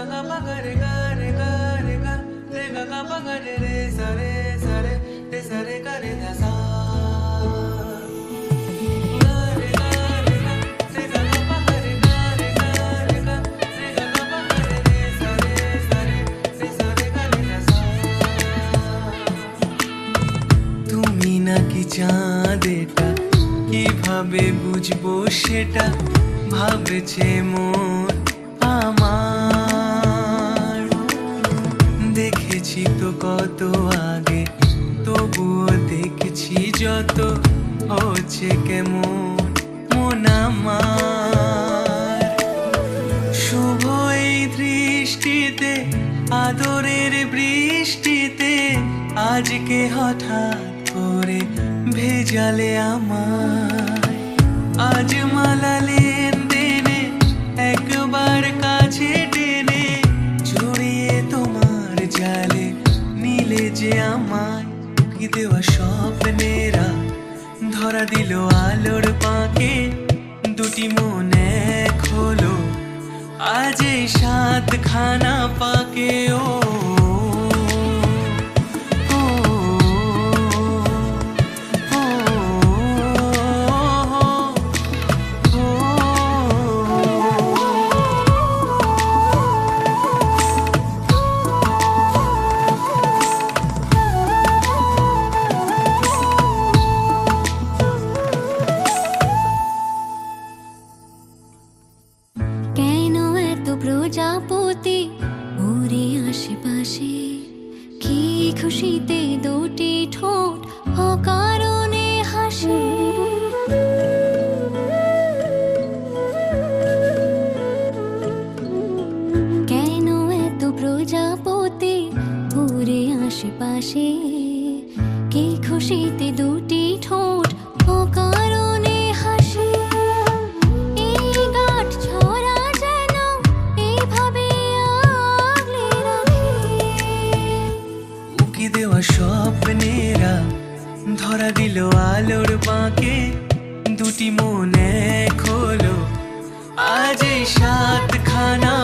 ga ma ga re ga re ga re ga re ga ga ma ga re re sa re sa re re sa re ga re da sa ga re ga re ga re ga ga ma ga re ga re ga re ga re ga ga ma ga re re sa re sa re re sa re ga re da sa তুমি নাকি চাঁদ এটা কিভাবে বুঝবো সেটা ভাবছে মন আমার দেখেছি তো কত আগে তবুও দেখছি যত হচ্ছে কেমন মন আমার শুভ এই দৃষ্টিতে আদরের বৃষ্টিতে আজকে হঠাৎ করে ভেজালে আমায় আজ মালা লেনদেনে একবার কাছে টেনে জড়িয়ে তোমার জালে নিলে যে আমায় কি দেওয়া স্বপ্নেরা ধরা দিল আলোর পাকে দুটি মন এক হলো আজ এই সাতখানা পাকে ও প্রজাপতি ওরে আশেপাশে কি খুশিতে দুটি ঠোঁট অকারণে হাসে কেন এত প্রজাপতি ওরে আশেপাশে কি খুশিতে দুটি ঠোঁট অকারণে হাসে এই গাঁট ছড়া দেওয়া স্বপ্নেরা ধরা দিল আলোর বাঁকে দুটি মন এক হলো আজ এই সাতখানা